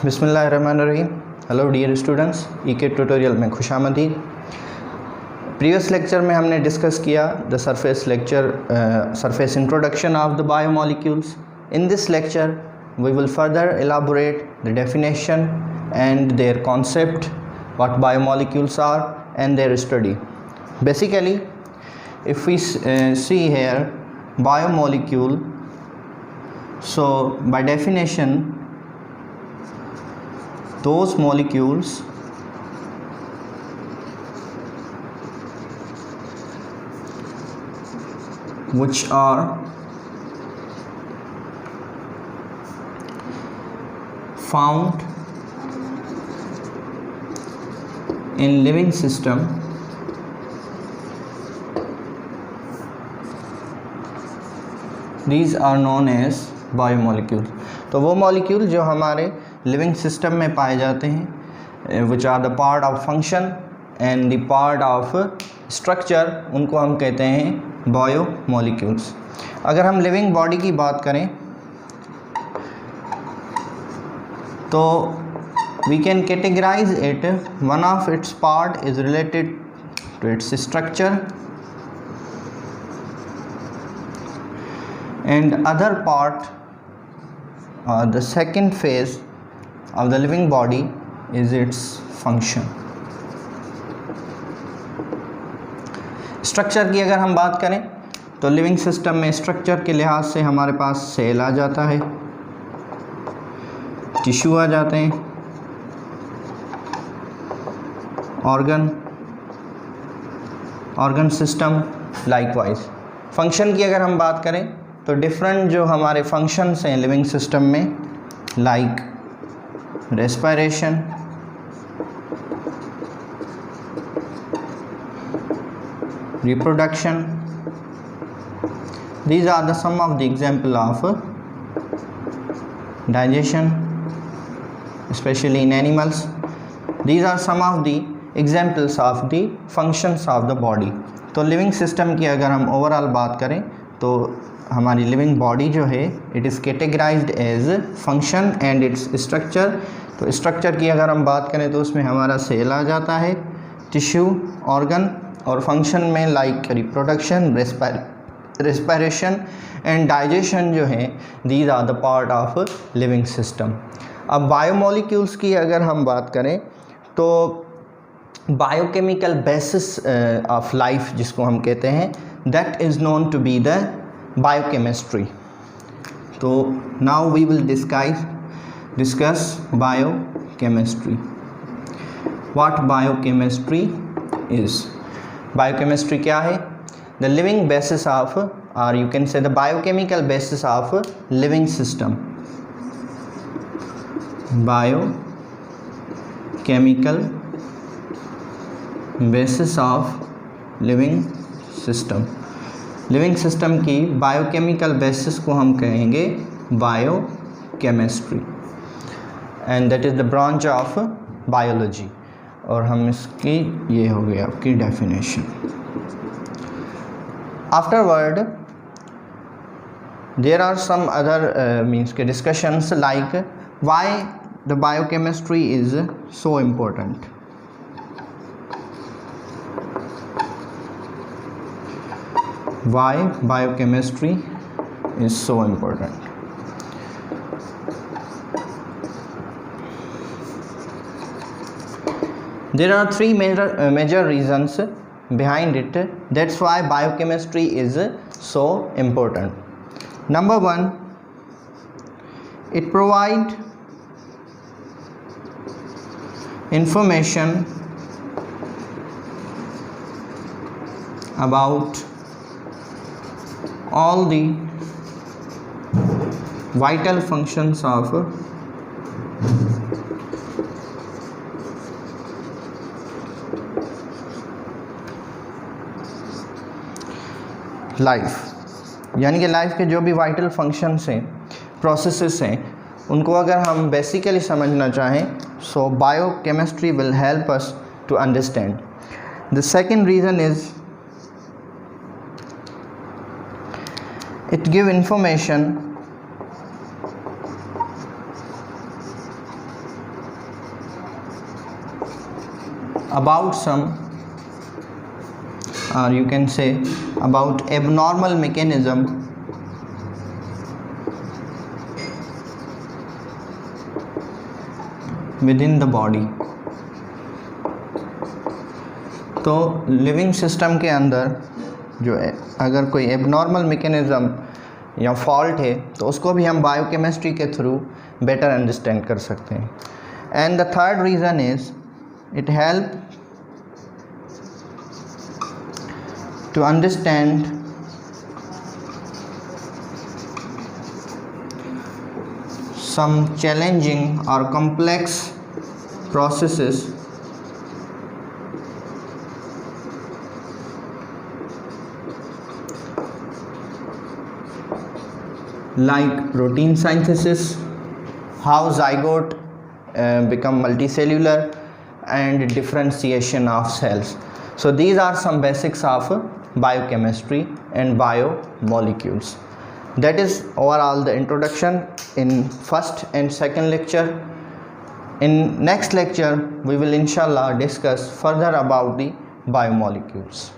बिस्मिल्लाहिर्रहमानिर्रहीम। Hello dear students, ईके tutorial में खुशामदीद। प्रीवियस लेक्चर में हमने डिस्कस किया the surface introduction of the biomolecules. In this lecture we will further elaborate the definition and their concept, what biomolecules are and their study. Basically, if we see here biomolecule, so by definition those molecules which are found in living system these are known as biomolecule. तो वो molecule जो हमारे living system में पाए जाते हैं, which are the part of function and the part of structure, उनको हम कहते हैं बायोमोलिक्यूल्स। अगर हम लिविंग बॉडी की बात करें तो we can categorise it, one of its part is related to its structure and other part, the second phase of the living body is its function. Structure की अगर हम बात करें तो लिविंग सिस्टम में स्ट्रक्चर के लिहाज से हमारे पास सेल आ जाता है, टिश्यू आ जाते हैं, ऑर्गन सिस्टम लाइकवाइज। फंक्शन की अगर हम बात करें तो डिफरेंट जो हमारे फंक्शंस हैं लिविंग सिस्टम में, like respiration, reproduction, these are the some of the example of digestion, especially in animals. These are some of the examples of the functions of the body. तो living system की अगर हम overall बात करें तो हमारी living body जो है it is categorised as function and its structure. तो स्ट्रक्चर की अगर हम बात करें तो उसमें हमारा सेल आ जाता है, टिश्यू, ऑर्गन, और फंक्शन में like reproduction, respiration and digestion जो है, these are the part of living system. अब बायोमोलिक्यूल्स की अगर हम बात करें तो बायोकेमिकल बेसिस ऑफ लाइफ जिसको हम कहते हैं, that is known to be the biochemistry. तो now we will discuss biochemistry. What biochemistry is? Biochemistry क्या है? द लिविंग बेसिस ऑफ, और you can say the biochemical basis of living system. Biochemical basis of living system. Living system की biochemical basis को हम कहेंगे biochemistry, and that is the branch of biology. और हम इसकी, ये हो गई आपकी definition. Afterward there are some other means के discussions like why the biochemistry is so important. Why biochemistry is so important? There are three major reasons behind it. That's why biochemistry is so important. Number one, it provides information about all the vital functions of life, यानी कि life के जो भी vital functions हैं, processes हैं, उनको अगर हम बेसिकली समझना चाहें, so biochemistry will help us to understand. The second reason is it give information about some, or you can say about abnormal mechanism within the body. तो लिविंग सिस्टम के अंदर जो है अगर कोई एबनॉर्मल मैकेनिज़्म या फॉल्ट है तो उसको भी हम बायोकेमिस्ट्री के थ्रू बेटर अंडरस्टैंड कर सकते हैं. And the third reason is it help to understand some challenging or complex processes like protein synthesis, how zygote become multicellular, and differentiation of cells. So these are some basics of biochemistry and biomolecules. That is overall the introduction in first and second lecture. In next lecture we will inshallah discuss further about the biomolecules.